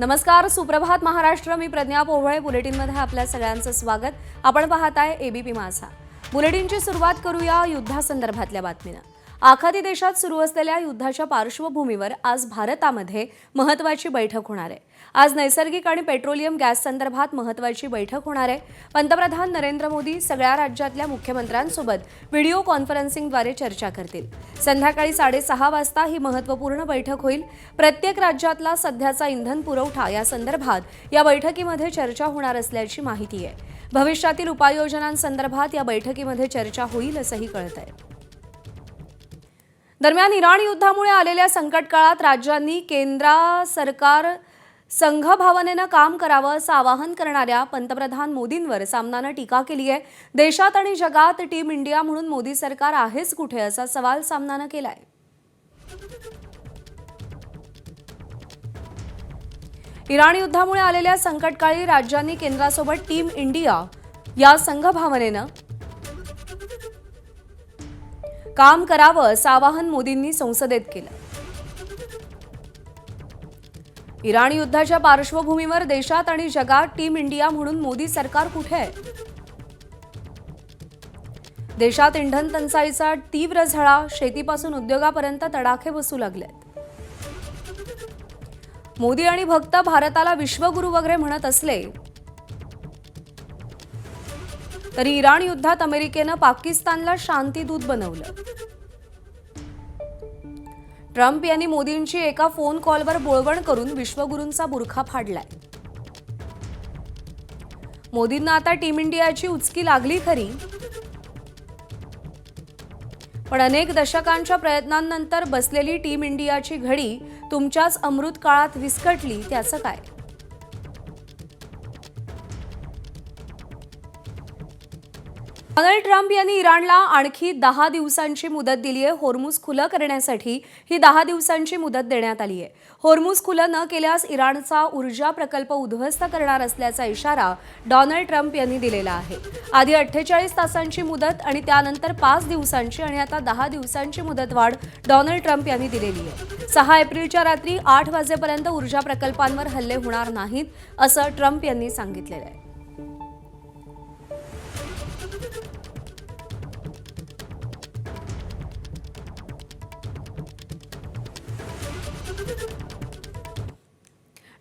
नमस्कार, सुप्रभात महाराष्ट्र. मी प्रज्ञा पोवळे. बुलेटिनमध्ये आपल्या सगळ्यांचं स्वागत. आपण पाहताय एबीपी माझा. बुलेटिनची सुरुवात करूया युद्धासंदर्भातल्या बातमीनं. आखाती देशात सुरू असलेल्या युद्धाच्या पार्श्वभूमीवर आज भारतामध्ये महत्त्वाची बैठक होणार आहे. आज नैसर्गिक आणि पेट्रोलियम गॅस संदर्भात महत्त्वाची बैठक होणार आहे. पंतप्रधान नरेंद्र मोदी सगळ्या राज्यातल्या मुख्यमंत्र्यांसोबत व्हिडिओ कॉन्फरन्सिंगद्वारे चर्चा करतील. संध्याकाळी 6:30 वाजता ही महत्त्वपूर्ण बैठक होईल. प्रत्येक राज्यातला सध्याचा इंधन पुरवठा या संदर्भात या बैठकीमध्ये चर्चा होणार असल्याची माहिती आहे. भविष्यातील उपाययोजनांसंदर्भात या बैठकीमध्ये चर्चा होईल असंही कळत आहे. दरम्यान इराण युद्धामुळे आलेल्या संकट काळात राज्यांनी केंद्र सरकार संघभावनेनं काम करावं असं आवाहन करणाऱ्या पंतप्रधान मोदींवर सामनानं टीका केली आहे. देशात आणि जगात टीम इंडिया म्हणून मोदी सरकार आहेच कुठे असा सवाल सामनानं केलाय. इराण युद्धामुळे आलेल्या संकटकाळी राज्यांनी केंद्रासोबत टीम इंडिया या संघभावनेनं काम करावं असं आवाहन मोदींनी संसदेत केलं. इराण युद्धाच्या पार्श्वभूमीवर देशात आणि जगात टीम इंडिया म्हणून मोदी सरकार कुठे आहे? देशात इंधन टंचाईचा तीव्र झळा, शेतीपासून उद्योगापर्यंत तडाखे बसू लागलेत. मोदी आणि भक्त भारताला विश्वगुरू वगैरे म्हणत असले तरी इराण युद्धात अमेरिकेनं पाकिस्तानला शांतीदूत बनवलं. ट्रम्प यांनी मोदींची एका फोन कॉलवर बोळवण करून विश्वगुरूंचा बुरखा फाडलाय. मोदींना आता टीम इंडियाची उचकी लागली खरी, पण अनेक दशकांच्या प्रयत्नांनंतर बसलेली टीम इंडियाची घडी तुमच्याच अमृत काळात विस्कटली त्याचं काय? डोनाल्ड ट्रम्प यांनी इराणला आणखी 10 दिवसांची मुदत दिली आहे. होर्मुझ खुलं करण्यासाठी ही 10 दिवसांची मुदत देण्यात आली आहे. होर्मुझ खुलं न केल्यास इराणचा ऊर्जा प्रकल्प उद्ध्वस्त करणार असल्याचा इशारा डोनाल्ड ट्रम्प यांनी दिलेला आहे. आधी 48 तासांची मुदत आणि त्यानंतर 5 दिवसांची आणि आता 10 दिवसांची मुदतवाढ डोनाल्ड ट्रम्प यांनी दिलेली आहे. 6 एप्रिलच्या रात्री 8 वाजेपर्यंत ऊर्जा प्रकल्पांवर हल्ले होणार नाहीत असं ट्रम्प यांनी सांगितलेलं आहे.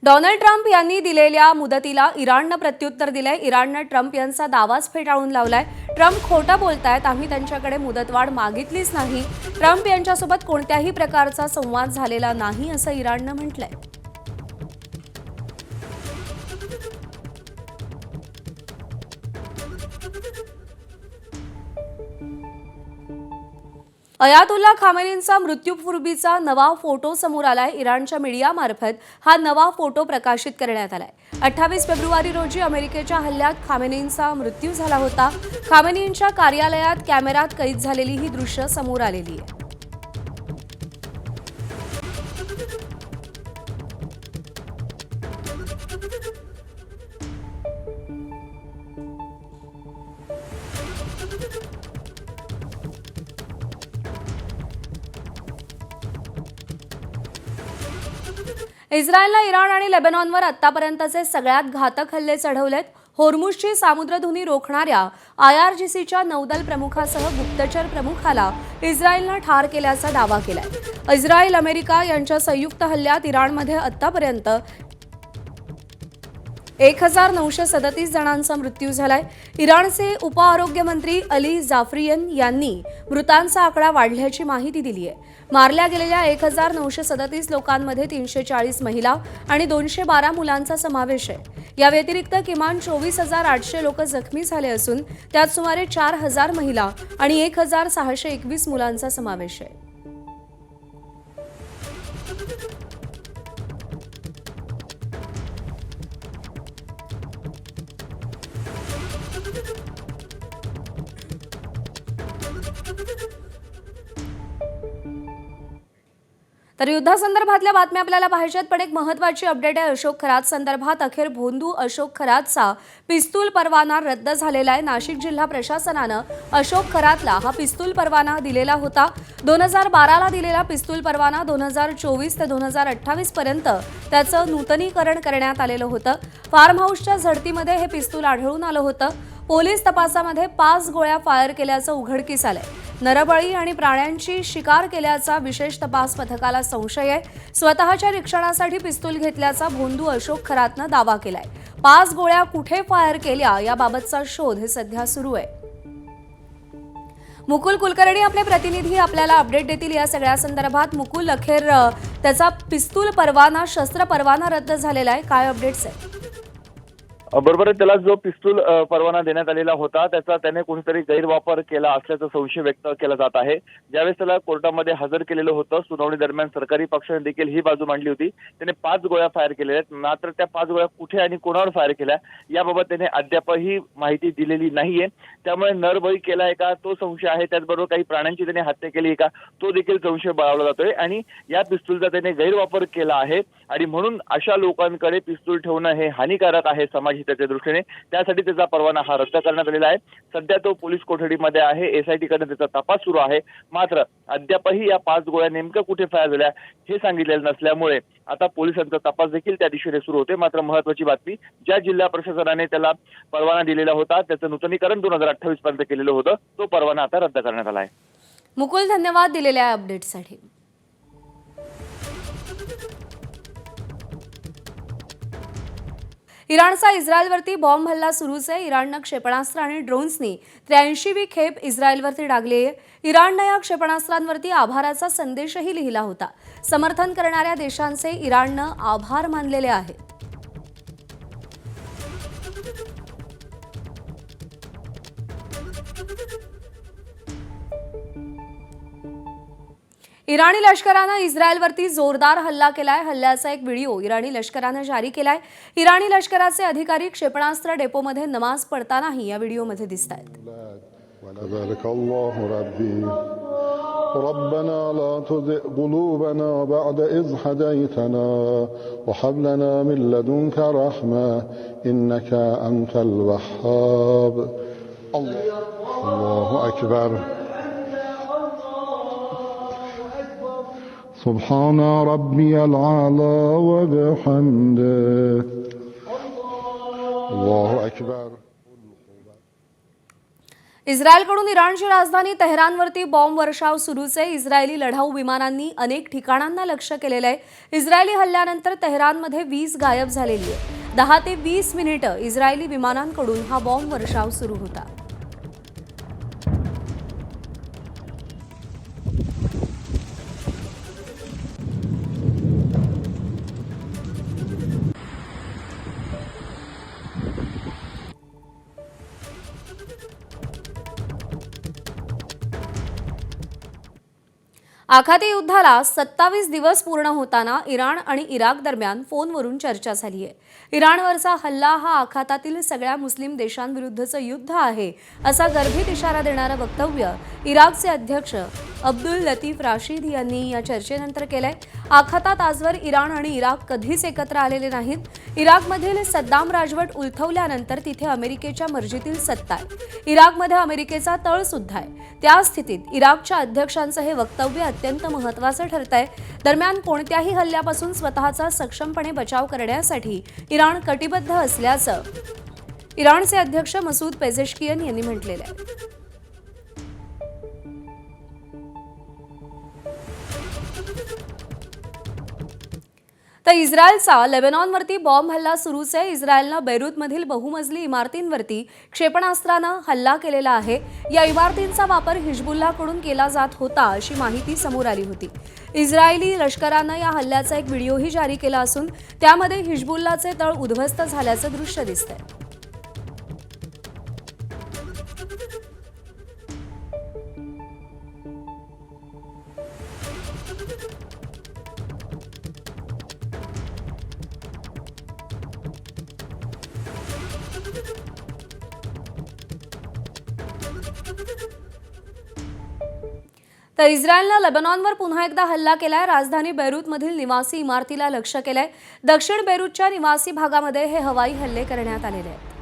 डोनाल्ड ट्रम्प यांनी दिलेल्या मुदतीला इराणनं प्रत्युत्तर दिलंय. इराणनं ट्रम्प यांचा दावाच फेटाळून लावलाय. ट्रम्प खोटं बोलतायत, आम्ही त्यांच्याकडे मुदतवाढ मागितलीच नाही. ट्रम्प यांच्यासोबत कोणत्याही प्रकारचा संवाद झालेला नाही असं इराणनं म्हटलंय. अयातुल्ला खामेनींचा मृत्यूपूर्वीचा नवा फोटो समोर आलाय. इराणच्या मीडियामार्फत हा नवा फोटो प्रकाशित करण्यात आलाय. 28 फेब्रुवारी रोजी अमेरिकेच्या हल्ल्यात खामेनींचा मृत्यू झाला होता. खामेनींच्या कार्यालयात कॅमेऱ्यात कैद झालेली ही दृश्य समोर आलेली आहे. इस्रायलने इराण आणि लेबनॉनवर आतापर्यंतचे सगळ्यात घातक हल्ले चढवलेत. होर्मुझची सामुद्रधुनी रोखणाऱ्या IRGCच्या नौदल प्रमुखासह गुप्तचर प्रमुखाला इस्रायलनं ठार केल्याचा दावा केलाय. इस्रायल अमेरिका यांच्या संयुक्त हल्ल्यात इराणमध्ये आतापर्यंत 1937 जणांचा मृत्यू झालाय. इराणचे उपआरोग्यमंत्री अली जाफरियन यांनी मृतांचा आकडा वाढल्याची माहिती दिली आहे. मारल्या गेलेल्या 1937 लोकांमध्ये 340 महिला आणि 212 मुलांचा समावेश आहे. या व्यतिरिक्त किमान 24,800 लोक जखमी झाले असून त्यात सुमारे 4,000 महिला आणि 1,621 मुलांचा समावेश आहे. तर युद्धासंदर्भातल्या बातम्या आपल्याला पाहिजेत, पण एक महत्त्वाची अपडेट आहे अशोक खरात संदर्भात. अखेर भोंदू अशोक खरातचा पिस्तूल परवाना रद्द झालेला आहे. नाशिक जिल्हा प्रशासनानं अशोक खरातला हा पिस्तूल परवाना दिलेला होता. 2012ला दिलेला पिस्तूल परवाना 2024 ते 2028 पर्यंत त्याचं नूतनीकरण करण्यात आलेलं होतं. फार्म हाऊसच्या झडतीमध्ये हे पिस्तूल आढळून आलं होतं. पोलीस तपासामध्ये 5 गोळ्या फायर केल्याचं उघडकीस आलंय. नरबळी आणि प्राण्यांची शिकार केल्याचा विशेष तपास पथकाला संशय आहे. स्वतःच्या निरीक्षणासाठी पिस्तूल घेतल्याचा भोंदू अशोक खरातनं दावा केलाय. 5 गोळ्या कुठे फायर केल्या याबाबतचा शोध हे सध्या सुरू आहे. मुकुल कुलकर्णी आपले प्रतिनिधी आपल्याला अपडेट देतील या सगळ्या संदर्भात. मुकुल, अखेर त्याचा पिस्तूल परवाना, शस्त्र परवाना रद्द झालेला आहे, काय अपडेट्स आहे? बरोबर आहे. त्याला जो पिस्तूल परवाना देण्यात आलेला होता त्याचा त्याने कोणीतरी गैरवापर केला असल्याचा संशय व्यक्त केला जात आहे. ज्यावेळेस त्याला कोर्टामध्ये हजर केलेलं होतं, सुनावणी दरम्यान सरकारी पक्षाने देखील ही बाजू मांडली होती. त्याने 5 गोळ्या फायर केलेल्या आहेत. मात्र त्या 5 गोळ्या कुठे आणि कोणावर फायर केल्या याबाबत त्याने अद्यापही माहिती दिलेली नाहीये. त्यामुळे नरबळी केलाय का तो संशय आहे. त्याचबरोबर काही प्राण्यांची त्याने हत्या केली आहे का तो देखील संशय बळावला जातोय. आणि या पिस्तूलचा त्याने गैरवापर केला आहे आणि म्हणून अशा लोकांकडे पिस्तूल ठेवणं हे हानिकारक आहे समाज हिताच्या दृष्टीने. त्यासाठी त्याचा परवाना हा रद्द करण्यात आलेला आहे. सध्या तो पोलीस कोठडीमध्ये आहे. SIT कडे त्याचा तपास सुरू आहे. मात्र अद्यापही या 5 गोळ्या नेमक्या कुठे फायर झाल्या हे सांगितलेलं नसल्यामुळे आता पोलिसांचा तपास देखील त्या दिशेने सुरू होते. मात्र महत्त्वाची बातमी, ज्या जिल्हा प्रशासनाने त्याला परवाना दिलेला होता त्याचं नूतनीकरण 2028 पर्यंत केलेलं होतं, तो परवाना आता रद्द करण्यात आला आहे. मुकुल, धन्यवाद दिलेल्या अपडेटसाठी. इराणचा इस्रायलवरती बॉम्ब हल्ला सुरूच आहे. इराणनं क्षेपणास्त्र आणि ड्रोन्सनी 83वी खेप इस्रायलवरती डागली आहे. इराणनं या क्षेपणास्त्रांवरती आभाराचा संदेशही लिहिला होता. समर्थन करणाऱ्या देशांचे इराणनं आभार मानलेले आहेत. इराणी लष्करानं इस्रायलवरती जोरदार हल्ला केलाय. हल्ल्याचा एक व्हिडिओ इराणी लष्करानं जारी केलाय. इराणी लष्कराचे अधिकारी क्षेपणास्त्र डेपोमध्ये नमाज पडतानाही या व्हिडिओमध्ये दिसतायत. ربنا لا تزغ قلوبنا بعد إذ هديتنا وهب لنا من لدنك رحمة إنك أنت الوهاب. الله أكبر. سبحان ربي العلى وبحمده. الله أكبر. इस्रायलकडून इराणची राजधानी तेहरानवरती बॉम्ब वर्षाव सुरूच आहे. इस्रायली लढाऊ विमानांनी अनेक ठिकाणांना लक्ष्य केलेलं आहे. इस्रायली हल्ल्यानंतर तेहरानमध्ये 20 गायब झालेली आहे. 10 ते 20 मिनिटं इस्रायली विमानांकडून हा बॉम्ब वर्षाव सुरू होता. आखाती युद्धाला 27 दिवस पूर्ण होताना इराण आणि इराक दरम्यान फोनवरून चर्चा झाली आहे. इराणवरचा हल्ला हा आखातातील सगळ्या मुस्लिम देशांविरुद्धचं युद्ध आहे असा गर्भित इशारा देणारं वक्तव्य इराकचे अध्यक्ष अब्दुल लतीफ राशिद यांनी या चर्चेनंतर केलंय. आखातात आजवर इराण आणि इराक कधीच एकत्र आलेले नाहीत. इराकमधील सद्दाम राजवट उलथवल्यानंतर तिथे अमेरिकेच्या मर्जीतील सत्ता आहे. इराकमध्ये अमेरिकेचा तळ सुद्धा आहे. त्या स्थितीत इराकच्या अध्यक्षांचं हे वक्तव्य अत्यंत महत्त्वाचं ठरतंय. दरम्यान कोणत्याही हल्ल्यापासून स्वतःचा सक्षमपणे बचाव करण्यासाठी इराण कटिबद्ध असल्याचं इराणचे अध्यक्ष मसूद पेझेशकियन यांनी म्हटलेलं आहे. तर इस्रायलचा लेबनॉनवरती बॉम्ब हल्ला सुरूच आहे. इस्रायलनं बेरूतमधील बहुमजली इमारतींवरती क्षेपणास्त्रानं हल्ला केलेला आहे. या इमारतींचा वापर हिजबुल्लाकडून केला जात होता अशी माहिती समोर आली होती. इस्रायली लष्करानं या हल्ल्याचा एक व्हिडिओही जारी केला असून त्यामध्ये हिजबुल्लाचे तळ उद्ध्वस्त झाल्याचं दृश्य दिसतंय. तर इस्रायलनं लेबनॉनवर पुन्हा एकदा हल्ला केलाय. राजधानी बेरूतमधील निवासी इमारतीला लक्ष्य केलंय. दक्षिण बेरूतच्या निवासी भागामध्ये हे हवाई हल्ले करण्यात आलेले आहेत.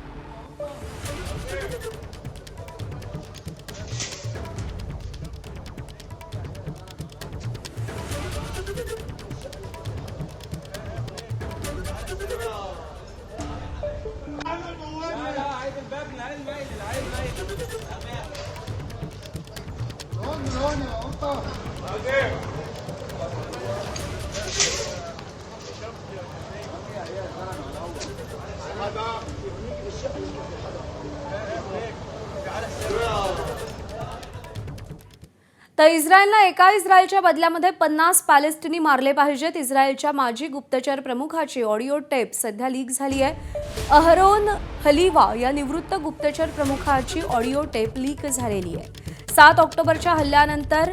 तर इस्रायलनं एका इस्रायलच्या बदल्यामध्ये 50 पॅलेस्टिनी मारले पाहिजेत. इस्रायलच्या माजी गुप्तचर प्रमुखाची ऑडिओ टेप सध्या लीक झाली आहे. अहरोन हलीवा या निवृत्त गुप्तचर प्रमुखाची ऑडिओ टेप लीक झालेली आहे. 7 ऑक्टोबरच्या हल्ल्यानंतर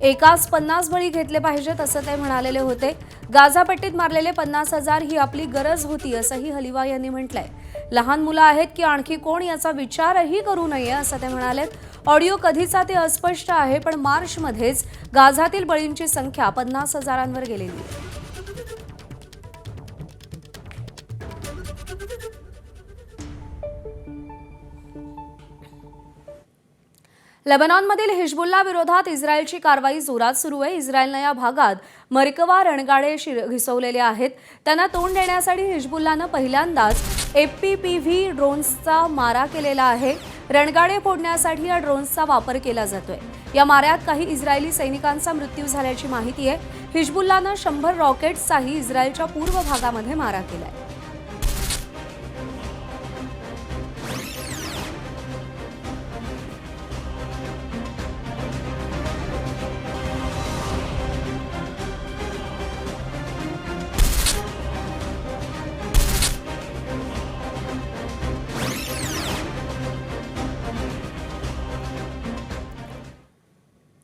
एकाच 50 बळी घेतले पाहिजेत असं ते म्हणालेले होते. गाझापट्टीत मारलेले 50,000 ही आपली गरज होती असंही हलीवा यांनी म्हटलंय. लहान मुलं आहेत की आणखी कोण याचा विचारही करू नये असं ते म्हणाले. ऑडिओ कधीचा ते अस्पष्ट आहे, पण मार्चमध्येच गाझातील बळींची संख्या 50,000वर गेलेली आहे. लेबनॉनमधील हिजबुल्ला विरोधात इस्रायलची कारवाई जोरात सुरू आहे. इस्रायलनं या भागात मर्कवा रणगाडे घिसवलेले आहेत. त्यांना तोंड देण्यासाठी हिजबुल्लानं पहिल्यांदाच FPV ड्रोन्सचा मारा केलेला आहे. रणगाडे फोडण्यासाठी या ड्रोन्सचा वापर केला जातोय. या माऱ्यात काही इस्रायली सैनिकांचा मृत्यू झाल्याची माहिती आहे. हिजबुल्लानं 100 रॉकेट्सचाही इस्रायलच्या पूर्व भागामध्ये मारा केलाय.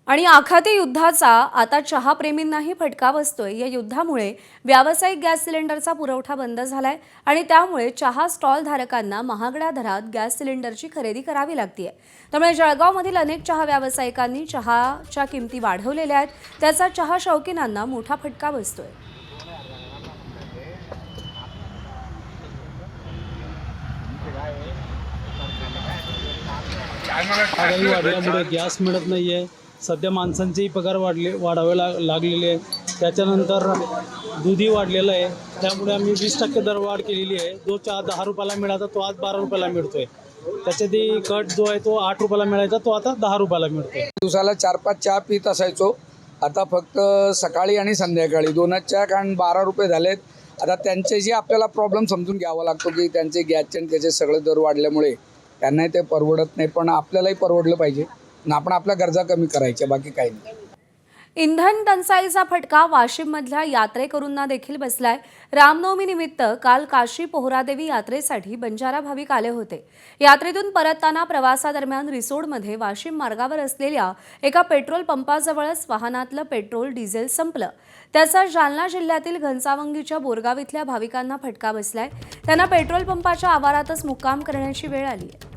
आणि आखाती युद्धाचा आता चहाप्रेमींनाही फटका बसतोय. या युद्धामुळे व्यावसायिक गॅस सिलेंडरचा पुरवठा बंद झालाय आणि त्यामुळे चहा स्टॉल धारकांना महागड्या दरात गॅस सिलेंडरची खरेदी करावी लागतेय. त्यामुळे जळगावमधील अनेक चहा व्यावसायिकांनी चहाच्या किमती वाढवलेल्या आहेत. त्याचा चहा शौकीनांना मोठा फटका बसतोय. महागाई वाढल्यामुळे गॅस मिळत नाही आहे. सध्या माणसांचेही पगार वाढावे लागलेले आहे. त्याच्यानंतर दूधही वाढलेलं आहे. त्यामुळे आम्ही 20% दरवाढ केलेली आहे. जो चहा 10 रुपयाला मिळाला तो आज 12 रुपयाला मिळतोय. त्याच्यातही कट जो आहे तो 8 रुपयाला मिळायचा तो आता 10 रुपयाला मिळतोय. दिवसाला 4-5 चहा पीत असायचो. आता फक्त सकाळी आणि संध्याकाळी 2च चहा, कारण 12 रुपये झालेत. आता त्यांच्याशी आपल्याला प्रॉब्लेम समजून घ्यावा लागतो की त्यांचे गॅसचे आणि त्याचे सगळे दर वाढल्यामुळे त्यांनाही ते परवडत नाही, पण आपल्यालाही परवडलं पाहिजे आणि आपण आपल्या गरजा कमी करायच्या, बाकी काही नाही. इंधन टंचाईचा फटका वाशिममधल्या यात्रेकरूंना देखील बसलाय. रामनवमी निमित्त काल काशी पोहरादेवी यात्रेसाठी बंजारा भाविक आले होते. यात्रेतून परतताना प्रवासादरम्यान रिसोडमध्ये वाशिम मार्गावर असलेल्या एका पेट्रोल पंपाजवळच वाहनातलं पेट्रोल डिझेल संपलं. त्याचा जालना जिल्ह्यातील घनसावंगीच्या बोरगाव इथल्या भाविकांना फटका बसलाय. त्यांना पेट्रोल पंपाच्या आवारातच मुक्काम करण्याची वेळ आली आहे.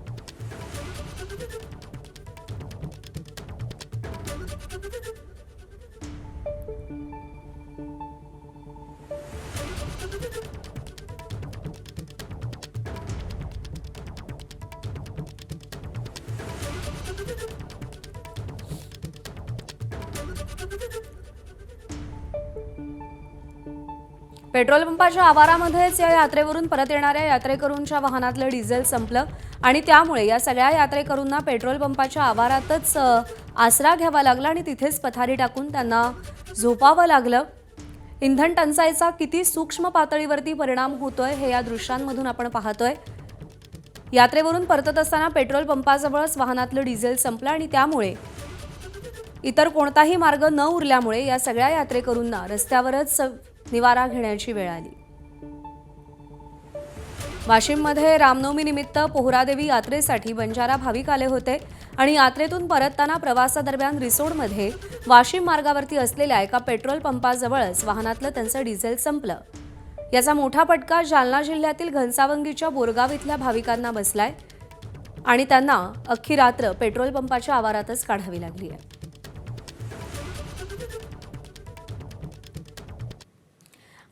पेट्रोल पंपाच्या आवारामध्येच या यात्रेवरून परत येणाऱ्या यात्रेकरूंच्या वाहनातलं डिझेल संपलं आणि त्यामुळे या सगळ्या यात्रेकरूंना पेट्रोल पंपाच्या आवारातच आसरा घ्यावा लागला आणि तिथेच पथारी टाकून त्यांना झोपावं लागलं. इंधन टंचाईचा किती सूक्ष्म पातळीवरती परिणाम होतोय हे या दृश्यांमधून आपण पाहतोय. यात्रेवरून परतत असताना पेट्रोल पंपाजवळच वाहनातलं डिझेल संपलं आणि त्यामुळे इतर कोणताही मार्ग न उरल्यामुळे या सगळ्या यात्रेकरूंना रस्त्यावरच निवारा घेण्याची वेळ आली. वाशिममध्ये रामनवमी निमित्त पोहरादेवी यात्रेसाठी बंजारा भाविक आले होते आणि यात्रेतून परतताना प्रवासादरम्यान रिसोडमध्ये वाशिम मार्गावरती असलेल्या एका पेट्रोल पंपाजवळच वाहनातलं त्यांचं डिझेल संपलं. याचा मोठा फटका जालना जिल्ह्यातील घनसावंगीच्या बोरगाव इथल्या भाविकांना बसलाय आणि त्यांना अख्खी रात्र पेट्रोल पंपाच्या आवारातच काढावी लागली आहे.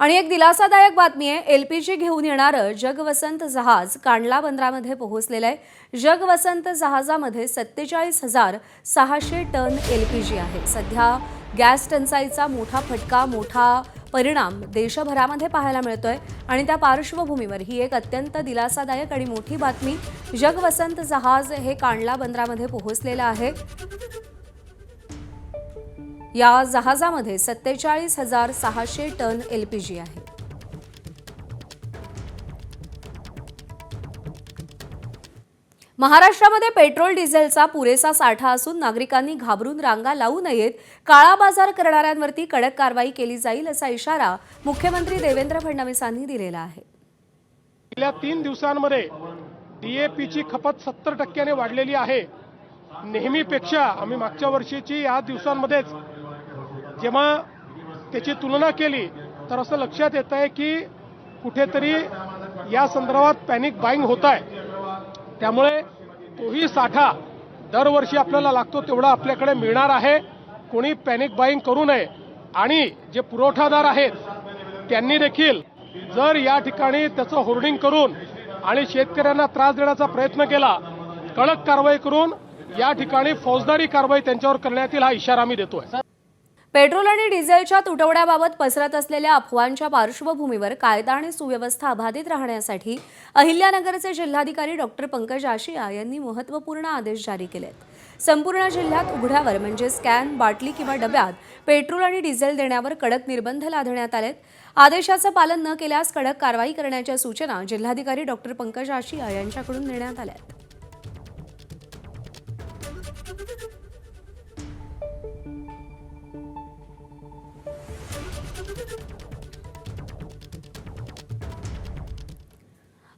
आणि एक दिलासादायक बातमी आहे, LPG घेऊन येणारं जगवसंत जहाज कांडला बंदरामध्ये पोहोचलेलं आहे. जगवसंत जहाजामध्ये 47,600 टन LPG आहे. सध्या गॅस टंचाईचा मोठा फटका, मोठा परिणाम देशभरामध्ये पाहायला मिळतोय आणि त्या पार्श्वभूमीवर ही एक अत्यंत दिलासादायक आणि मोठी बातमी. जगवसंत जहाज हे कांडला बंदरामध्ये पोहोचलेलं आहे. या जहाजामध्ये 47,600 टन LPG आहे. महाराष्ट्रामध्ये पेट्रोल डिझेलचा पुरेसा साठा असून नागरिकांनी घाबरून रांगा लावू नयेत, काळा बाजार करणाऱ्यांवरती कडक कारवाई केली जाईल असा इशारा मुख्यमंत्री देवेंद्र फडणवीसांनी दिलेला आहे. गेल्या 3 दिवसांमध्ये DAPची खपत 70% वाढलेली आहे. नेहमीपेक्षा आम्ही मागच्या वर्षीची या दिवसांमध्येच जेव्हा त्याची तुलना केली तर असं लक्षात येत आहे की कुठेतरी या संदर्भात पॅनिक बाईंग होत आहे. त्यामुळे तोही साठा दरवर्षी आपल्याला लागतो तेवढा आपल्याकडे मिळणार आहे. कोणी पॅनिक बाईंग करू नये आणि जे पुरवठादार आहेत त्यांनी देखील जर या ठिकाणी त्याचं होर्डिंग करून आणि शेतकऱ्यांना त्रास देण्याचा प्रयत्न केला, कडक कारवाई करून या ठिकाणी फौजदारी कारवाई त्यांच्यावर करण्यात येईल, हा इशारा मी देतोय. पेट्रोल आणि डिझेलच्या तुटवड्याबाबत पसरत असलेल्या अफवांच्या पार्श्वभूमीवर कायदा आणि सुव्यवस्था अबाधित राहण्यासाठी अहिल्यानगरचे जिल्हाधिकारी डॉक्टर पंकज आशिया यांनी महत्त्वपूर्ण आदेश जारी केलेत. संपूर्ण जिल्ह्यात उघड्यावर म्हणजे स्कॅन, बाटली किंवा डब्यात पेट्रोल आणि डिझेल देण्यावर कडक निर्बंध लादण्यात आलेत. आदेशाचं पालन न केल्यास कडक कारवाई करण्याच्या सूचना जिल्हाधिकारी डॉक्टर पंकज आशिया यांच्याकडून देण्यात आल्या आहेत.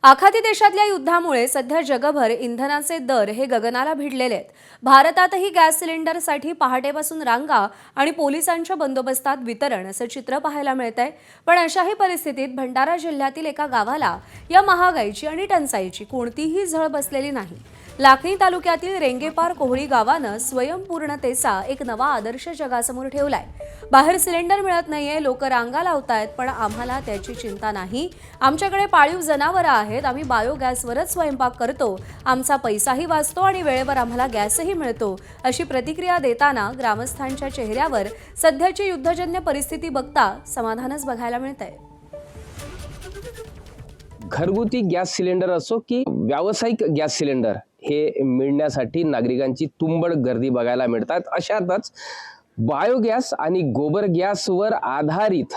आखाती देशातल्या युद्धामुळे सध्या जगभर इंधनाचे दर हे गगनाला भिडलेले आहेत. भारतातही गॅस सिलेंडरसाठी पहाटेपासून रांगा आणि पोलिसांच्या बंदोबस्तात वितरण असं चित्र पाहायला मिळतंय. पण अशाही परिस्थितीत भंडारा जिल्ह्यातील एका गावाला या महागाईची आणि टंचाईची कोणतीही झळ बसलेली नाही. लाखनी तालुक्यातील रेंगेपार कोहळी गावानं स्वयंपूर्णतेचा एक नवा आदर्श जगासमोर ठेवलाय. बाहेर सिलेंडर मिळत नाहीये, लोक रांगा लावतायत, पण आम्हाला त्याची चिंता नाही. आमच्याकडे पाळीव जनावरं आहेत, आम्ही बायोगॅसवरच स्वयंपाक करतो, आमचा पैसाही वाचतो आणि वेळेवर आम्हाला गॅसही मिळतो, अशी प्रतिक्रिया देताना ग्रामस्थांच्या चेहऱ्यावर सध्याची युद्धजन्य परिस्थिती बघता समाधानच बघायला मिळतंय. घरगुती गॅस सिलेंडर असो की व्यावसायिक गॅस सिलेंडर हे मिळण्यासाठी नागरिकांची तुंबड गर्दी बघायला मिळतात. अशातच बायोगॅस आणि गोबर गॅसवर आधारित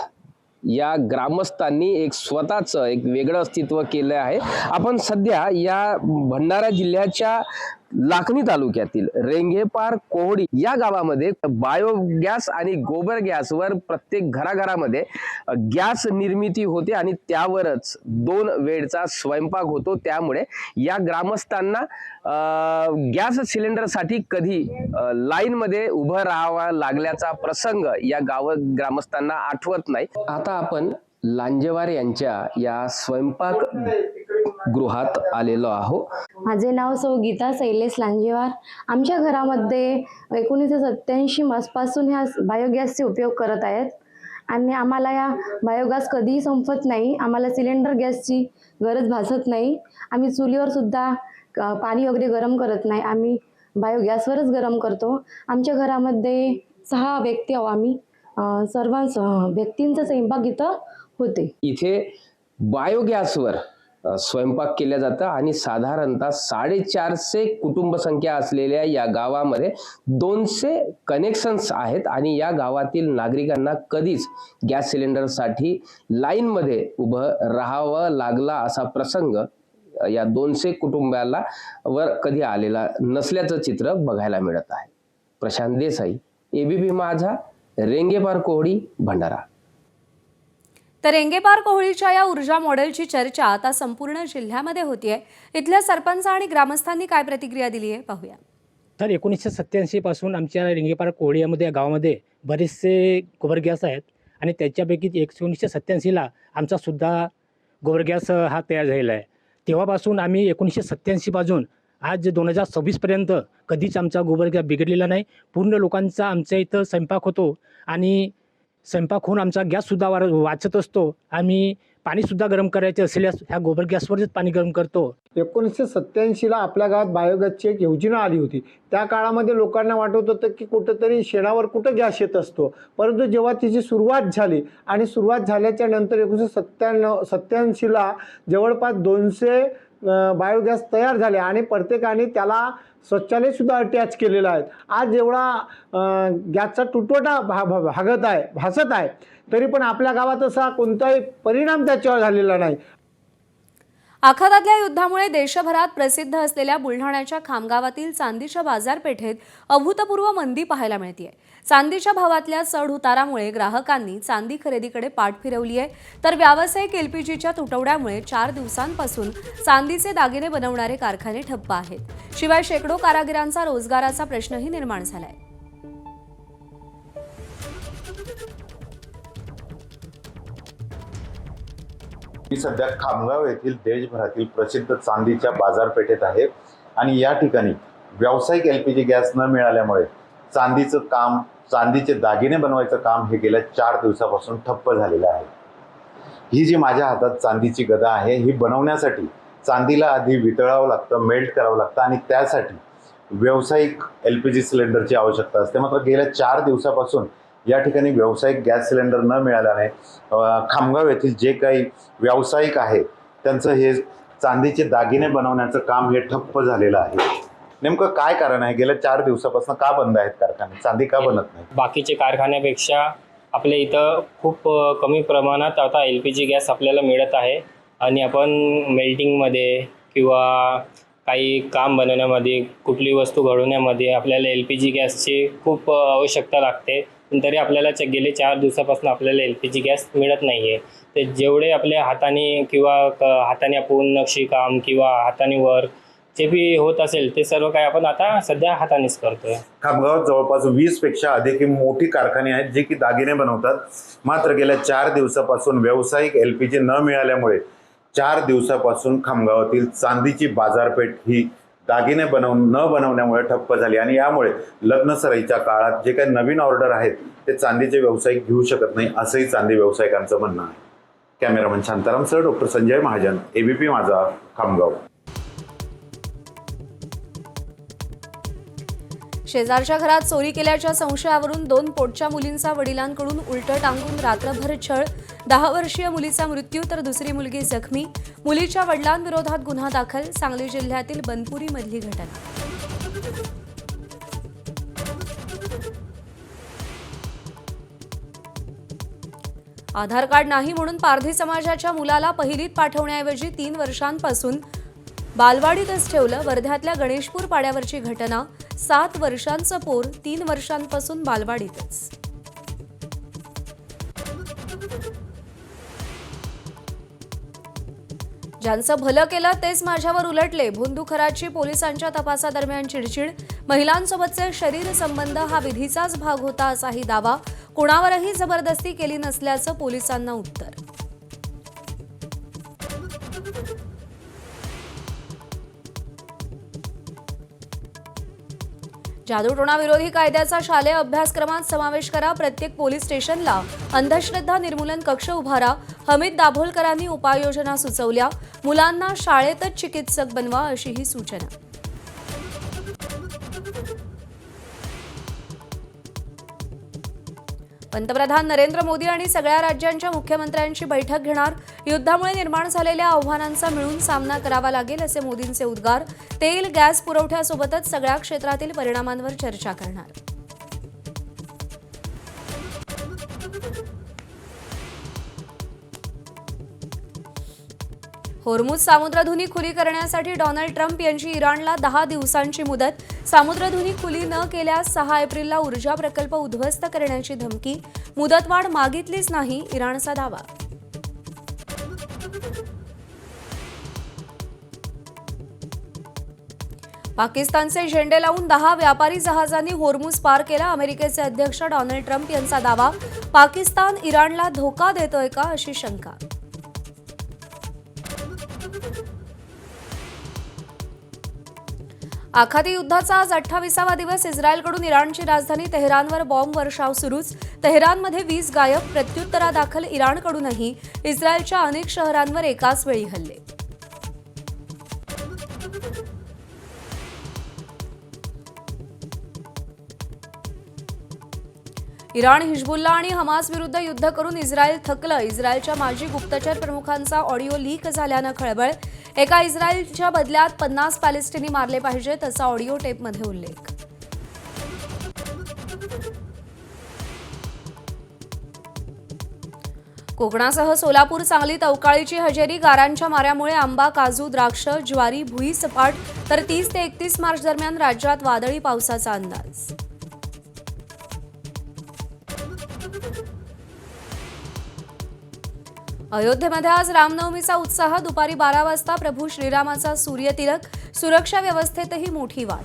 या ग्रामस्थांनी एक स्वतःचं एक वेगळं अस्तित्व केलं आहे. आपण सध्या या भंडारा जिल्ह्याच्या लाखनी तालुक्यातील रेंगेपार कोहडी या गावामध्ये बायोगॅस आणि गोबर गॅसवर प्रत्येक घराघरामध्ये गॅस निर्मिती होते आणि त्यावरच 2 वेळचा स्वयंपाक होतो. त्यामुळे या ग्रामस्थांना गॅस सिलेंडरसाठी कधी लाईनमध्ये उभं राहावं लागल्याचा प्रसंग या ग्रामस्थांना आठवत नाही. आता आपण लांजेवार यांच्या या स्वयंपाक गृहात आलेलो आहोत. माझे नाव सौ गीता शैलेश लांजेवार. आमच्या घरामध्ये 1987 पासून ह्या बायोगॅसचे उपयोग करत आहेत आणि आम्हाला या बायोगॅस कधीही संपत नाही. आम्हाला सिलेंडर गॅसची गरज भासत नाही. आम्ही चुलीवर सुद्धा पाणी वगैरे गरम करत नाही, आम्ही बायोगॅसवरच गरम करतो. आमच्या घरामध्ये 6 व्यक्ती आहोत आम्ही. सर्व व्यक्तींचा स्वयंपाक इथं होते. इथे बायोगॅसवर स्वयंपाक केला जातं आणि साधारणतः 450 कुटुंब संख्या असलेल्या या गावामध्ये 200 कनेक्शन्स आहेत आणि या गावातील नागरिकांना कधीच गॅस सिलेंडरसाठी लाईनमध्ये उभं राहावं लागला असा प्रसंग या 200 कुटुंबाला वर कधी आलेला नसल्याचं चित्र बघायला मिळत आहे. प्रशांत देसाई, ABP माझा, रेंगेपार कोहडी, भंडारा. तर रेंगेपार कोहळीच्या या ऊर्जा मॉडेलची चर्चा आता संपूर्ण जिल्ह्यामध्ये होतीये. इथल्या सरपंच आणि ग्रामस्थांनी काय प्रतिक्रिया दिली आहे पाहूया. तर 1987 पासून आमच्या रेंगेपार कोहळी या गावामध्ये बरेचसे गोबर गॅस आहेत आणि त्याच्यापैकी 1987ला आमचा सुद्धा गोबर गॅस हा तयार झालेला आहे. तेव्हापासून आम्ही 1987 पासून आज 2026पर्यंत कधीच आमचा गोबर गॅस बिघडलेला नाही. पूर्ण लोकांचा आमच्या इथं स्वयंपाक होतो आणि स्वयंपाक होऊन आमचा गॅससुद्धा वाचत असतो. आम्ही पाणीसुद्धा गरम करायचे असल्यास ह्या गोबर गॅसवरच पाणी गरम करतो. 1987ला आपल्या गावात बायोगॅसची एक योजना आली होती. त्या काळामध्ये लोकांना वाटत होतं की कुठंतरी शेणावर कुठं गॅस येत असतो, परंतु जेव्हा तिची सुरुवात झाली आणि सुरुवात झाल्याच्या नंतर 1987ला जवळपास 200 बायोगॅस तयार झाले आणि प्रत्येकाने त्याला शौचालयसुद्धा अटॅच केलेलं आहे. आज एवढा गॅसचा तुटवडा भासत आहे, तरी पण आपल्या गावात असा कोणताही परिणाम त्याच्यावर झालेला नाही. आखातातल्या युद्धामुळे देशभरात प्रसिद्ध असलेल्या बुलढाण्याच्या खामगावातील चांदीच्या बाजारपेठेत अभूतपूर्व मंदी पाहायला मिळतेय. चांदीच्या भावातल्या चढ उतारामुळे ग्राहकांनी चांदी खरेदीकडे पाठ फिरवली आहे, तर व्यावसायिक एलपीजीच्या तुटवड्यामुळे 4 दिवसांपासून चांदीचे दागिने बनवणारे कारखाने ठप्प आहेत. शिवाय शेकडो कारागिरांचा रोजगाराचा प्रश्नही निर्माण झालाय. मी सध्या खामगाव येथील देशभरातील प्रसिद्ध चांदीच्या बाजारपेठेत आहे आणि या ठिकाणी व्यावसायिक एलपीजी गॅस न मिळाल्यामुळे चांदीचं काम, चांदीचे दागिने बनवायचं काम हे गेल्या 4 दिवसापासून ठप्प झालेलं आहे. ही जी माझ्या हातात चांदीची गदा आहे, ही बनवण्यासाठी चांदीला आधी वितळावं लागतं, मेल्ट करावं लागतं आणि त्यासाठी व्यावसायिक एलपीजी सिलेंडरची आवश्यकता असते. मात्र गेल्या 4 दिवसापासून या ठिकाणी व्यावसायिक गॅस सिलेंडर न मिळाल्याने खामगाव येथील जे काही व्यावसायिक आहे त्यांचं हे चांदीचे दागिने बनवण्याचं काम हे ठप्प झालेलं आहे. नेमकं काय कारण आहे? गेल्या 4 दिवसापासून का बंद आहेत कारखाने? चांदी का बनत नाही? बाकीचे कारखान्यापेक्षा आपल्या इथं खूप कमी प्रमाणात आता LPG गॅस आपल्याला मिळत आहे आणि आपण मेल्टिंगमध्ये किंवा काही काम बनवण्यामध्ये, कुठली वस्तू घडवण्यामध्ये आपल्याला LPG गॅसची खूप आवश्यकता लागते. पण तरी आपल्याला गेले 4 दिवसापासून आपल्याला LPG गॅस मिळत नाही आहे. ते जेवढे आपल्या हाताने किंवा हाताने आपण नक्षीकाम किंवा हाताने वर्क जे बी होत असेल ते सर्व काही आपण आता सध्या हातानेच करतोय. खामगावात जवळपास 20 पेक्षा अधिक मोठी कारखाने आहेत जे की दागिने बनवतात. मात्र गेल्या 4 दिवसापासून व्यावसायिक LPG न मिळाल्यामुळे 4 दिवसापासून खामगावातील चांदीची बाजारपेठ ही दागिने न बनवण्यामुळे ठप्प झाली आणि यामुळे लग्न सराईच्या काळात जे काही नवीन ऑर्डर आहेत ते चांदीचे व्यावसायिक घेऊ शकत नाही, असंही चांदी व्यावसायिकांचं म्हणणं आहे. Cameraman Shantaram sir, doctor Sanjay Mahajan, ABP माझा, खामगाव. शेजारच्या घरात चोरी केल्याच्या संशयावरून 2 पोटच्या मुलींचा वडिलांकडून उलटं टांगून रात्रभर छळ, 10 वर्षीय मुलीचा मृत्यू तर दुसरी मुलगी जखमी. मुलीच्या वडिलांविरोधात गुन्हा दाखल. सांगली जिल्ह्यातील बनपुरी मधली घटना. आधार कार्ड नाही म्हणून पारधी समाजाच्या मुलाला पहिलीत पाठवण्याऐवजी 3 वर्षांपासून बालवाडीतच ठेवलं. वर्ध्यातल्या गणेशपूर पाड्यावरची घटना. 7 वर्षांचं पोर 3 वर्षांपासून बालवाडीतच. ज्यांचं भलं केलं तेच माझ्यावर उलटले. भोंदूखराची पोलिसांच्या तपासादरम्यान चिडचिड. महिलांसोबतचे शरीर संबंध हा विधीचाच भाग होता असाही दावा. कुणावरही जबरदस्ती केली नसल्याचं पोलिसांना उत्तर. जादूटोणा विरोधी कायद्याचा शालेय अभ्यासक्रमात समावेश करा. प्रत्येक पोलीस स्टेशनला अंधश्रद्धा निर्मूलन कक्ष उभारा. हमीद दाभोलकरांनी उपाययोजना सुचवल्या. मुलांना शाळेतच चिकित्सक बनवा अशीही सूचना. पंतप्रधान नरेंद्र मोदी आणि सगळ्या राज्यांच्या मुख्यमंत्र्यांची बैठक घेणार. युद्धामुळे निर्माण झालेल्या आव्हानांचा मिळून सामना करावा लागेल असे मोदींचे उद्गार. तेल, गॅस पुरवठ्यासोबतच सगळ्या क्षेत्रातील परिणामांवर चर्चा करणार. होर्मुझ सामुद्रधुनी खुली करण्यासाठी डोनाल्ड ट्रम्प यांची इराणला 10 दिवसांची मुदत. सामुद्रधुनी खुली न केल्यास 6 एप्रिलला ऊर्जा प्रकल्प उद्ध्वस्त करण्याची धमकी. मुदतवाढ मागितलीच नाही, इराणचा दावा. पाकिस्तानचे झेंडे लावून 10 व्यापारी जहाजांनी होर्मुझ पार केला. अमेरिकेचे अध्यक्ष डोनाल्ड ट्रम्प यांचा दावा. पाकिस्तान इराणला धोका देतोय का अशी शंका. आखाती युद्धाचा आज 28वा दिवस. इस्रायलकडून इराणची राजधानी तेहरानवर बॉम्ब वर्षाव सुरूच. तेहरानमध्ये 20 गायब. प्रत्युत्तरादाखल इराणकडूनही इस्रायलच्या अनेक शहरांवर एकाच वेळी हल्ले. इराण, हिजबुल्ला आणि हमास विरुद्ध युद्ध करून इस्रायल थकलं. इस्रायलच्या माजी गुप्तचर प्रमुखांचा ऑडिओ लीक झाल्यानं खळबळ. एका इस्रायलच्या बदल्यात 50 पॅलेस्टिनी मारले पाहिजेत असा ऑडिओ टेपमध्ये उल्लेख. कोकणासह सोलापूर, सांगलीत अवकाळीची हजेरी. गारांच्या माऱ्यामुळे आंबा, काजू, द्राक्ष, ज्वारी, भुई सपाट. तर 30 ते 31 मार्च दरम्यान राज्यात वादळी पावसाचा अंदाज. अयोध्येमध्ये आज रामनवमीचा उत्साह. दुपारी 12 वाजता प्रभू श्रीरामाचा सूर्यतिलक. सुरक्षा व्यवस्थेतही मोठी वाढ.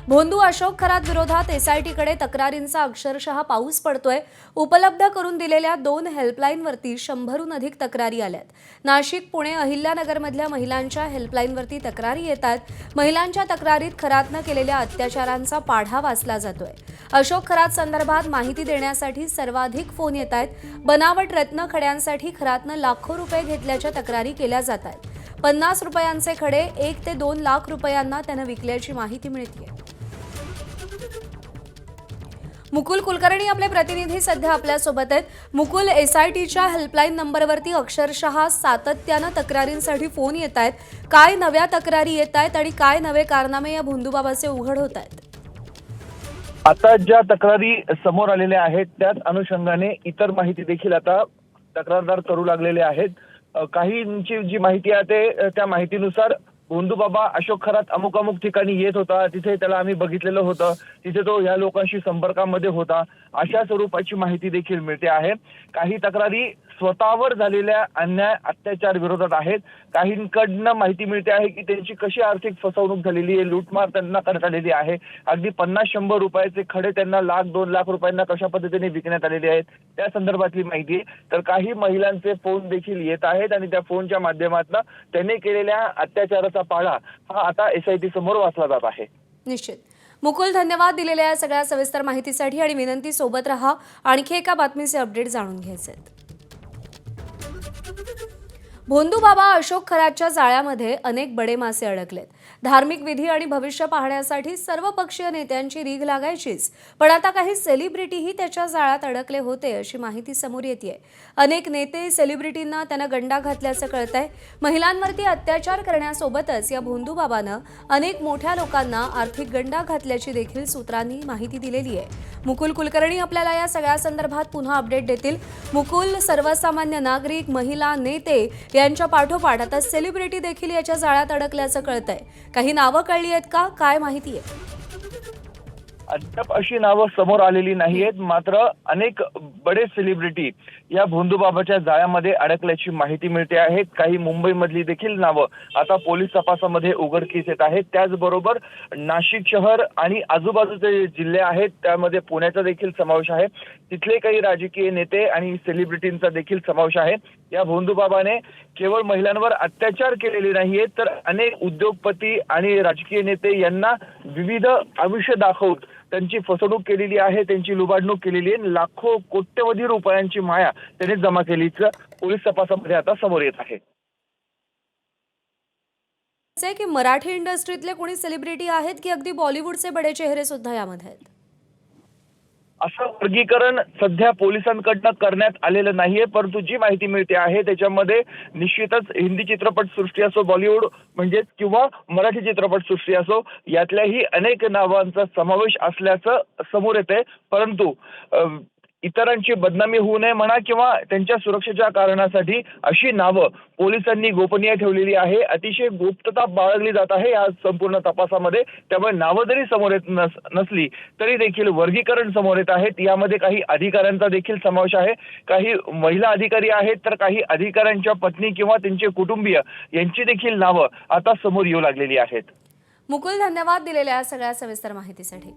भोंदू अशोक खरात विरोधात एसआयटीकडे तक्रारींचा अक्षरशः पाऊस पडतोय. उपलब्ध करून दिलेल्या 2 हेल्पलाईनवरती 100हून अधिक तक्रारी आल्यात. नाशिक, पुणे, अहिल्यानगरमधल्या महिलांच्या हेल्पलाईनवरती तक्रारी येतात. महिलांच्या तक्रारीत खरातनं केलेल्या अत्याचारांचा पाढा वाचला जातोय. अशोक खरात संदर्भात माहिती देण्यासाठी सर्वाधिक फोन येत आहेत. बनावट रत्नखड्यांसाठी खरातनं लाखो रुपये घेतल्याच्या तक्रारी केल्या जात आहेत. 50 रुपयांचे खडे 1 ते 2 लाख रुपयांना त्यानं विकल्याची माहिती मिळते. मुकुल कुलकर्णी आपले प्रतिनिधी सध्या आपल्यासोबत आहेत. मुकुल, एसआयटीच्या हेल्पलाईन नंबरवरती अक्षरशः सातत्यानं तक्रारींसाठी फोन येत आहेत. काय नव्या तक्रारी येत आहेत आणि काय नवे कारनामे या भोंदूबाबाचे उघड होत आहेत? आता ज्या तक्रारी समोर आलेल्या आहेत त्याच अनुषंगाने इतर माहिती देखील आता तक्रारदार करू लागलेले आहेत. काहींची जी माहिती आहे त्या माहितीनुसार भोंदूबाबा अशोक खरात अमुक अमुक ठिकाणी येत होता, तिथे त्याला आम्ही बघितलेलं होतं, तिथे तो या लोकांशी संपर्कामध्ये होता, अशा स्वरूपाची माहिती देखील मिळते आहे. काही तक्रारी स्वतःवर झालेल्या अन्याय अत्याचार विरोधात आहेत. काहींकडनं माहिती मिळते आहे की त्यांची कशी आर्थिक फसवणूक झालेली आहे, लूटमार त्यांना करण्यात आलेली आहे. अगदी 50-100 रुपयाचे खडे त्यांना 1,00,000-2 लाख रुपयांना कशा पद्धतीने विकण्यात आलेले आहेत त्या संदर्भातली माहिती. तर काही महिलांचे फोन देखील येत आहेत आणि त्या फोनच्या माध्यमातून त्यांनी केलेल्या अत्याचाराचा पाढा हा आता एसआयटी समोर वाचला जात आहे. निश्चित. मुकुल, धन्यवाद दिलेल्या या सगळ्या सविस्तर माहितीसाठी आणि विनंती सोबत रहा. आणखी एका बातमीचे अपडेट जाणून घ्यायचे. भोंदूबाबा अशोक खरातच्या जाळ्यामध्ये अनेक बडे मासे अडकलेत. धार्मिक विधी आणि भविष्य पाहण्यासाठी सर्व पक्षीय नेत्यांची रीघ लागायचीच, पण आता काही सेलिब्रिटीही त्याच्या जाळ्यात अडकले होते अशी माहिती समोर येते. अनेक नेते, सेलिब्रिटींना त्यानं गंडा घातल्याचं कळतंय. महिलांवरती अत्याचार करण्यासोबतच या भोंदूबाबानं अनेक मोठ्या लोकांना आर्थिक गंडा घातल्याची देखील सूत्रांनी माहिती दिलेली आहे. मुकुल कुलकर्णी आपल्याला या सगळ्या संदर्भात पुन्हा अपडेट देतील. मुकुल, सर्वसामान्य नागरिक, महिला, नेते यांच्या पाठोपाठ आता सेलिब्रिटी देखील याच्या जाळ्यात अडकल्याचं कळतंय. काही नावं कळली आहेत का? काय माहिती आहे? अद्याप अशी नावं समोर आलेली नाहीयेत. मात्र अनेक बडे सेलिब्रिटी या भोंदूबाबाच्या जाळ्यामध्ये अडकल्याची माहिती मिळते आहे. काही मुंबईमधली देखील नावं आता पोलीस तपासामध्ये उघडकीस येत आहेत. त्याचबरोबर नाशिक शहर आणि आजूबाजूचे जिल्हे आहेत त्यामध्ये पुण्याचा देखील समावेश आहे. तिथले काही राजकीय नेते आणि सेलिब्रिटींचा देखील समावेश आहे. या भोंदूबाबाने केवळ महिलांवर अत्याचार केलेले नाहीयेत, तर अनेक उद्योगपती आणि राजकीय नेते यांना विविध आयुष्य दाखवून त्यांची फसवणूक केलेली आहे, त्यांची लुबाडणूक केलेली आहे. लाखो कोट्यवधी रुपयांची माया त्याने जमा केलीचं पोलीस तपासामध्ये आता समोर येत आहे. की मराठी इंडस्ट्रीतले कोणी सेलिब्रिटी आहेत की अगदी बॉलिवूडचे बडे चेहरे सुद्धा यामध्ये आहेत? असं वर्गीकरण सध्या पोलिसांकडनं करण्यात आलेलं नाहीये, परंतु जी माहिती मिळते आहे त्याच्यामध्ये निश्चितच हिंदी चित्रपटसृष्टी असो, बॉलिवूड म्हणजेच किंवा मराठी चित्रपटसृष्टी असो, यातल्याही अनेक नावांचा समावेश असल्याचं समोर येतंय. परंतु इतरांची बदनामी होऊ नये म्हणा किंवा त्यांच्या सुरक्षेच्या कारणासाठी अशी नावं पोलिसांनी गोपनीय ठेवलेली आहे. अतिशय गुप्तता बाळगली जात आहे या संपूर्ण तपासामध्ये. त्यामुळे नावं जरी समोर येत नसली तरी देखील वर्गीकरण समोर येत आहेत. यामध्ये काही अधिकाऱ्यांचा देखील समावेश आहे. काही महिला अधिकारी आहेत, तर काही अधिकाऱ्यांच्या पत्नी किंवा त्यांचे कुटुंबीय यांची देखील नावं आता समोर येऊ लागलेली आहेत. मुकुल, धन्यवाद दिलेल्या या सगळ्या सविस्तर माहितीसाठी.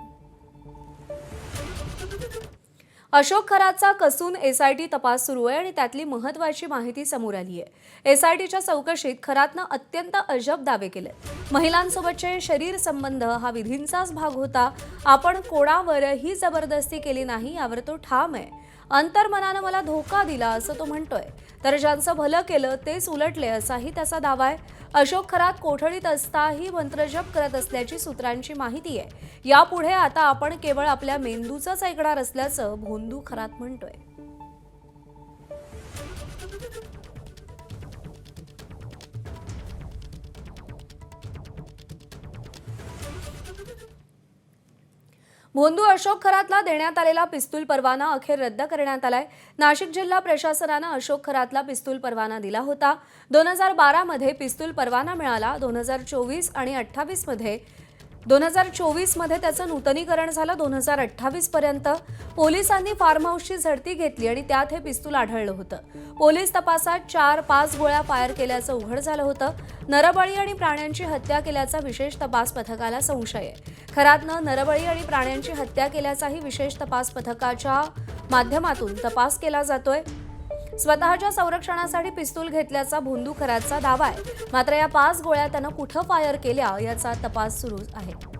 अशोक खरातचा कसून एसआयटी तपास सुरू आहे आणि त्यातली महत्त्वाची माहिती समोर आली आहे। एसआयटीच्या चौकशीत खरातनं अत्यंत अजब दावे केले। महिलांसोबतचे शरीर संबंध हा विधींचाच भाग होता, आपण कोणावरही जबरदस्ती केली नाही यावर तो ठाम आहे। अंतर्मनानं मला धोका दिला असं तो म्हणतोय, तर ज्यांचं भलं केलं तेच उलटले असाही त्याचा दावा आहे। अशोक खरात कोठडीत असताही मंत्रजप करत असल्याची सूत्रांची माहिती आहे। यापुढे आता आपण केवळ आपल्या मेंदूचंच ऐकणार असल्याचं भोंदू खरात म्हणतोय। भोंदू अशोक खरातला देण्यात आलेला पिस्तूल परवाना अखेर रद्द करण्यात आलाय। नाशिक जिल्हा प्रशासनानं अशोक खरातला पिस्तूल परवाना दिला होता। 2012 मध्ये पिस्तूल परवाना मिळाला। 2024 आणि 2024 मध्ये त्याचं नूतनीकरण झालं। 2028 पर्यंत पोलिसांनी फार्म हाऊसची झडती घेतली आणि त्यात हे पिस्तूल आढळलं होतं। पोलीस तपासात 4-5 गोळ्या फायर केल्याचं उघड झालं होतं। नरबळी आणि प्राण्यांची हत्या केल्याचा विशेष तपास पथकाला संशय आहे। खरातनं नरबळी आणि प्राण्यांची हत्या केल्याचाही विशेष तपास पथकाच्या माध्यमातून तपास केला जातोय। स्वतःच्या संरक्षणासाठी पिस्तूल घेतल्याचा भोंदू खरातचा दावा आहे। मात्र या 5 गोळ्या त्यानं कुठं फायर केल्या याचा तपास सुरू आहे।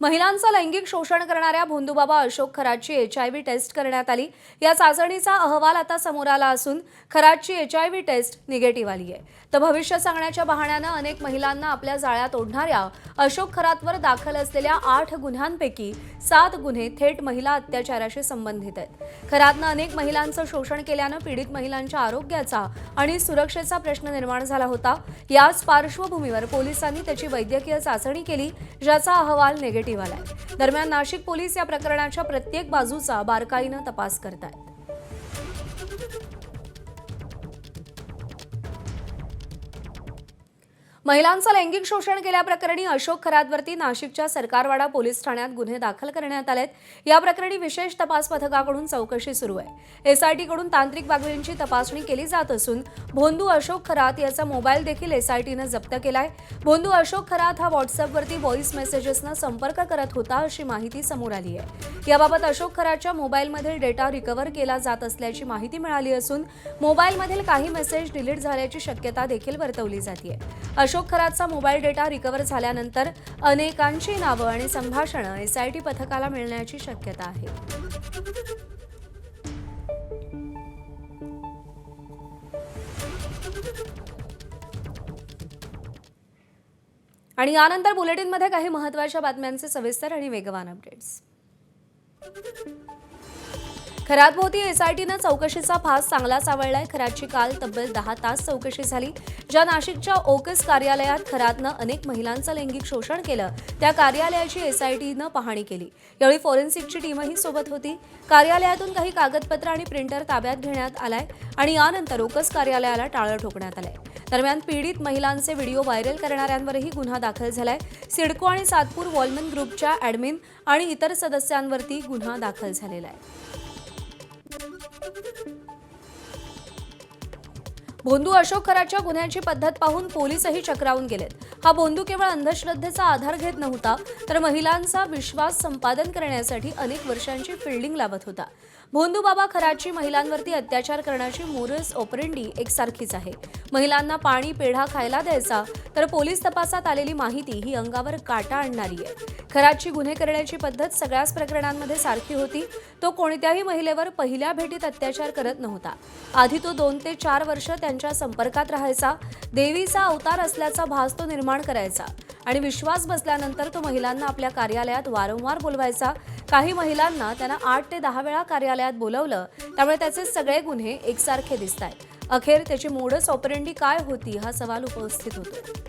महिलांचं लैंगिक शोषण करणाऱ्या भोंदूबाबा अशोक खरातची HIV टेस्ट करण्यात आली। या चाचणीचा अहवाल आता समोर आला असून खरातची HIV टेस्ट निगेटिव्ह आली आहे। तर भविष्य सांगण्याच्या बहाण्यानं अनेक महिलांना आपल्या जाळ्यात ओढणाऱ्या अशोक खरातवर दाखल असलेल्या 8 गुन्ह्यांपैकी 7 गुन्हे थेट महिला अत्याचाराशी संबंधित आहेत। खरातनं अनेक महिलांचं शोषण केल्यानं पीडित महिलांच्या आरोग्याचा आणि सुरक्षेचा प्रश्न निर्माण झाला होता। याच पार्श्वभूमीवर पोलिसांनी त्याची वैद्यकीय चाचणी केली, ज्याचा अहवाल निगेटिव्ह आलाय। दरम्यान नाशिक पोलीस या प्रकरणाच्या प्रत्येक बाजूचा बारकाईनं तपास करतायत। महिलांचं लैंगिक शोषण केल्याप्रकरणी अशोक खरातवरती नाशिकच्या सरकारवाडा पोलीस ठाण्यात गुन्हे दाखल करण्यात आलेत। या प्रकरणी विशेष तपास पथकाकडून चौकशी सुरू आहे। एसआयटीकडून तांत्रिक बाबींची तपासणी केली जात असून भोंदू अशोक खरात याचा मोबाईल देखील एसआयटीनं जप्त केलाय। भोंदू अशोक खरात हा व्हॉट्सअपवरती व्हॉइस मेसेजेसनं संपर्क करत होता अशी माहिती समोर आली आहे। याबाबत अशोक खरातच्या मोबाईलमधील डेटा रिकव्हर केला जात असल्याची माहिती मिळाली असून मोबाईलमधील काही मेसेज डिलीट झाल्याची शक्यता देखील वर्तवली जाते। अशोक खरातचा मोबाईल डेटा रिकव्हर झाल्यानंतर अनेकांची नावं आणि संभाषणं एसआयटी पथकाला मिळण्याची शक्यता आहे। आणि यानंतर बुलेटिनमध्ये काही महत्त्वाच्या बातम्यांचे सविस्तर आणि वेगवान अपडेट्स। खरातभोवती एसआयटीनं चौकशीचा फास चांगलाच आवळलाय। खरातची काल तब्बल 10 तास चौकशी झाली। ज्या नाशिकच्या ओकस कार्यालयात खरातनं अनेक महिलांचं लैंगिक शोषण केलं, त्या कार्यालयाची एसआयटीनं पाहणी केली। यावेळी फॉरेन्सिकची टीमही सोबत होती। कार्यालयातून काही कागदपत्र आणि प्रिंटर ताब्यात घेण्यात आलाय आणि यानंतर ओकस कार्यालयाला टाळं ठोकण्यात आलंय। दरम्यान पीडित महिलांचे व्हिडिओ व्हायरल करणाऱ्यांवरही गुन्हा दाखल झालाय। सिडको आणि सातपूर वॉलमन ग्रुपच्या ॲडमिन आणि इतर सदस्यांवरती गुन्हा दाखल झालेला आहे। भोंदू अशोक खरातच्या गुन्ह्याची पद्धत पाहून पोलीसही चक्रावून गेलेत। हा भोंदू केवळ अंधश्रद्धेचा आधार घेत नव्हता, तर महिलांचा विश्वास संपादन करण्यासाठी अनेक वर्षांची फिल्डिंग लावत होता। भोंदू बाबा खरातची महिलांवरती अत्याचार करण्याची मोरस ऑपरेंडी एकसारखीच आहे। महिलांना पाणी पेढा खायला द्यायचा, तर पोलीस तपासात आलेली माहिती ही अंगावर काटा आणणारी आहे। खरातची गुन्हे करण्याची पद्धत सगळ्याच प्रकरणांमध्ये सारखी होती। तो कोणत्याही महिलेवर पहिल्या भेटीत अत्याचार करत नव्हता। आधी तो 2 ते 4 वर्ष त्यांच्या संपर्कात राहायचा, देवीचा अवतार असल्याचा भास तो निर्माण करायचा आणि विश्वास बसल्यानंतर तो महिलांना आपल्या कार्यालयात वारंवार बोलवायचा। काही महिलांना त्यानं 8 ते 10 वेळा कार्यालयात बोलवलं, त्यामुळे त्याचे सगळे गुन्हे एकसारखे दिसतायत। अखेर त्याची मोडस ऑपरेंडी काय होती हा सवाल उपस्थित होतो।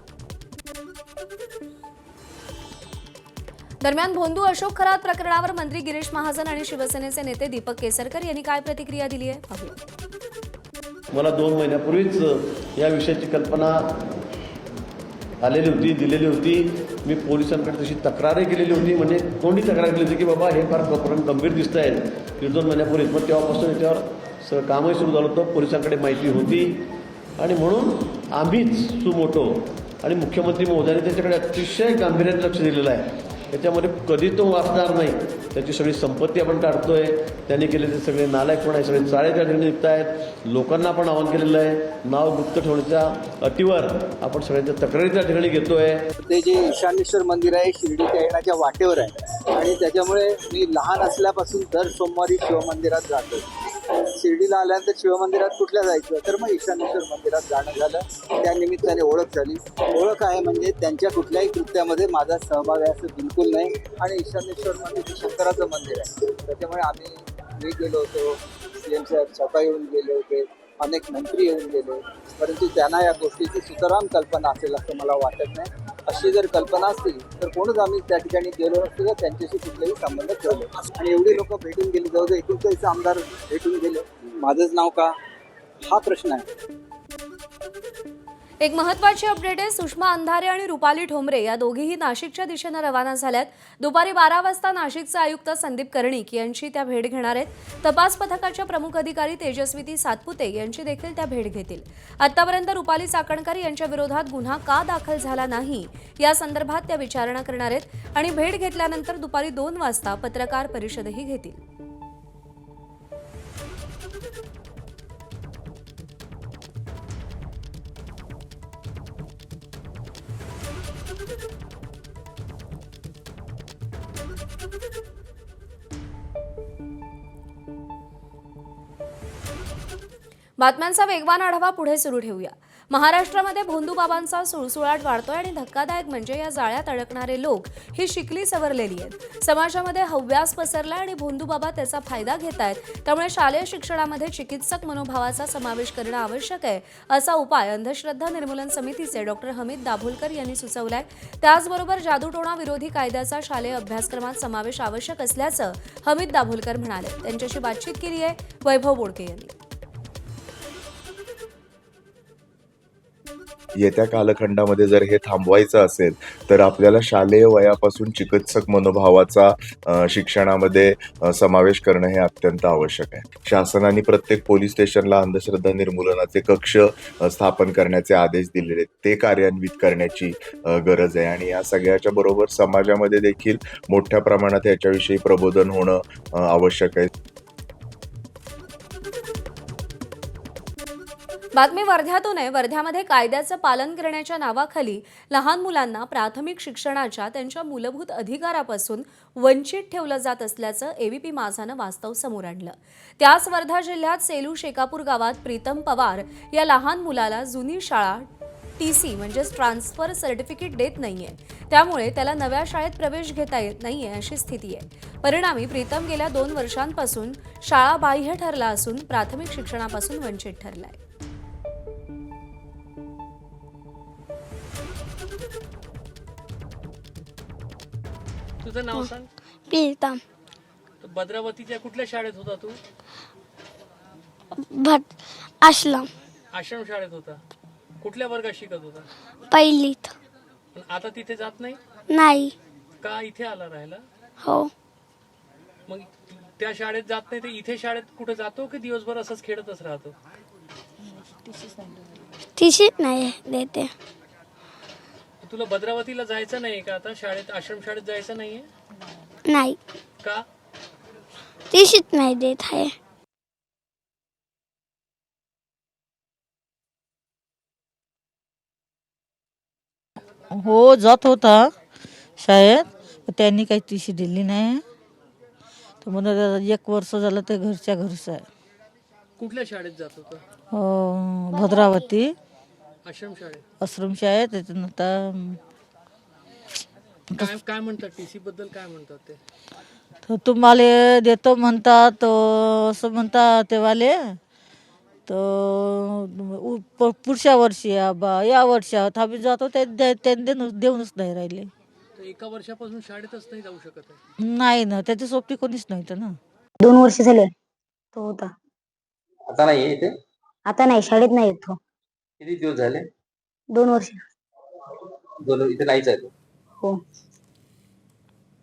दरम्यान भोंदू अशोक खरात प्रकरणावर मंत्री गिरीश महाजन आणि शिवसेनेचे नेते दीपक केसरकर यांनी काय प्रतिक्रिया दिली आहे पाहूया। मला 2 महिन्यापूर्वीच या विषयाची कल्पना आलेली होती, दिलेली होती। मी पोलिसांकडे तशी तक्रारही केलेली होती, म्हणजे कोणी तक्रार केली होती की बाबा हे फार प्रकरण गंभीर दिसत आहे। 1-2 महिन्यापूर्वीच मग तेव्हापासून याच्यावर कामही सुरू झालं होतं, पोलिसांकडे माहिती होती आणि म्हणून आम्हीच सुमोटो आणि मुख्यमंत्री महोदयांनी त्याच्याकडे अतिशय गांभीर्याने लक्ष दिलेलं आहे. त्याच्यामध्ये कधी तो वाचणार नाही. त्याची सगळी संपत्ती आपण काढतोय, त्यांनी केलेले सगळे नालायकपणा आहे, सगळे चाळे त्या ठिकाणी निघत आहेत. लोकांना आपण आवाहन केलेलं आहे, नाव गुप्त ठेवण्याच्या अटीवर आपण सगळ्यांच्या तक्रारी त्या ठिकाणी घेतोय. ते जे ईशानेश्वर मंदिर आहे शिर्डीच्या येण्याच्या वाटेवर आहे आणि त्याच्यामुळे मी लहान असल्यापासून दर सोमवारी शिवमंदिरात जातो. शिर्डीला आल्यानंतर शिवमंदिरात कुठल्या जायचं तर मग ईशानेश्वर मंदिरात जाणं झालं. त्या निमित्ताने ओळख झाली. ओळख आहे म्हणजे त्यांच्या कुठल्याही कृत्यामध्ये माझा सहभाग आहे असं बिलकुल नाही. आणि ईशानेश्वर मंदिर हे शंकराचं मंदिर आहे. त्याच्यामुळे मी गेलो होतो, CM साहेब स्वतः येऊन गेले होते, अनेक मंत्री येऊन गेले, परंतु त्यांना या गोष्टीची सुतराम कल्पना असेल असं मला वाटत नाही. अशी जर कल्पना असतील तर कोणच आम्ही त्या ठिकाणी गेलो नसतो किंवा त्यांच्याशी कुठलेही संबंध ठेवले. आणि एवढी लोक भेटून गेली, जवळजवळ 39 आमदार भेटून गेले. माझंच नाव का हा प्रश्न आहे. एक महत्त्वाची अपडेट आहे. सुषमा अंधारे आणि रुपाली ठोंबरे या दोघीही नाशिकच्या दिशेनं रवाना झाल्यात. दुपारी 12 वाजता नाशिकचे आयुक्त संदीप कर्णिक यांची त्या भेट घेणार आहेत. तपास पथकाच्या प्रमुख अधिकारी तेजस्विती सातपुते यांची देखील त्या भेट घेतील. आतापर्यंत रुपाली चाकणकर यांच्या विरोधात गुन्हा का दाखल झाला नाही या संदर्भात त्या विचारणा करणार आहेत आणि भेट घेतल्यानंतर दुपारी 2 वाजता पत्रकार परिषदही घेतील. बातम्यांचा वेगवान आढावा पुढे सुरू ठेवूया. महाराष्ट्रामध्ये भोंदूबाबांचा सुळसुळाट वाढतोय आणि धक्कादायक म्हणजे या जाळ्यात अडकणारे लोक ही शिकली सवरलेली आहेत. समाजामध्ये हव्यास पसरलाय आणि भोंदूबाबा त्याचा फायदा घेत आहेत. त्यामुळे शालेय शिक्षणामध्ये चिकित्सक मनोभावाचा समावेश करणं आवश्यक आहे असा उपाय अंधश्रद्धा निर्मूलन समितीचे डॉक्टर हमीद दाभोलकर यांनी सुचवलाय. त्याचबरोबर जादूटोणा विरोधी कायद्याचा शालेय अभ्यासक्रमात समावेश आवश्यक असल्याचं हमीद दाभोलकर म्हणाले. त्यांच्याशी बातचीत केली आहे वैभव बोडके यांनी. येत्या कालखंडामध्ये जर हे थांबवायचं असेल तर आपल्याला शालेय वयापासून चिकित्सक मनोभावाचा शिक्षणामध्ये समावेश करणं हे अत्यंत आवश्यक आहे. शासनाने प्रत्येक पोलीस स्टेशनला अंधश्रद्धा निर्मूलनाचे कक्ष स्थापन करण्याचे आदेश दिलेले आहेत. ते कार्यान्वित करण्याची गरज आहे आणि या सगळ्याच्या बरोबर समाजामध्ये देखील मोठ्या प्रमाणात याच्याविषयी प्रबोधन होणं आवश्यक आहे. बातमी वर्ध्यातून आहे. वर्ध्यामध्ये कायद्याचं पालन करण्याच्या नावाखाली लहान मुलांना प्राथमिक शिक्षणाच्या त्यांच्या मूलभूत अधिकारापासून वंचित ठेवलं जात असल्याचं एबीपी माझानं वास्तव समोर आणलं. त्याच वर्धा जिल्ह्यात सेलू शेकापूर गावात प्रीतम पवार या लहान मुलाला जुनी शाळा TC म्हणजेच ट्रान्सफर सर्टिफिकेट देत नाहीये. त्यामुळे त्याला नव्या शाळेत प्रवेश घेता येत नाहीये अशी स्थिती आहे. परिणामी प्रीतम गेल्या 2 वर्षांपासून शाळा बाह्य ठरला असून प्राथमिक शिक्षणापासून वंचित ठरलाय. तुझं नाव सांग. प्रीतम. भद्रावतीच्या कुठल्या शाळेत होता तू? आश्रम शाळेत होता. कुठल्या वर्गात शिकत होता? पहिलीत. आता तिथे जात नाही? नाही. का इथे आला राहायला? हो. मग त्या शाळेत जात नाही तर इथे शाळेत कुठे जातो की दिवसभर असंच खेळतच राहतो? TC नाही देते. तुला भद्रावतीला जायचं नाही का आता? शाळेत आश्रम शाळेत जायचं नाहीये? नाही. का? TC नाही देत आहे. हो जात होता शाळेत, त्यांनी काही TC दिली नाही. तर म्हणून 1 वर्ष झालं ते घरच्या घरच आहे. कुठल्या शाळेत जात होता? भद्रावती आश्रम शाळेत. आश्रम शाळेत. त्याच्यानंतर काय म्हणतात TC बद्दल काय म्हणतात ते? तर तुम्हाला देतो म्हणतात असं म्हणतात तेवाले. तर पुढच्या वर्षी या वर्षात आम्ही जातो त्यांनी देऊनच नाही राहिले. तर 1 वर्षापासून शाळेतच नाही जाऊ शकत आहे? नाही ना, त्याच्या सोबती कोणीच नव्हतं ना. 2 वर्ष झाले तो होता. आता नाही इथे? आता नाही, शाळेत नाही येत तो. किती दिवस झाले? 2 वर्ष. इथे नाहीच आहे तो? हो.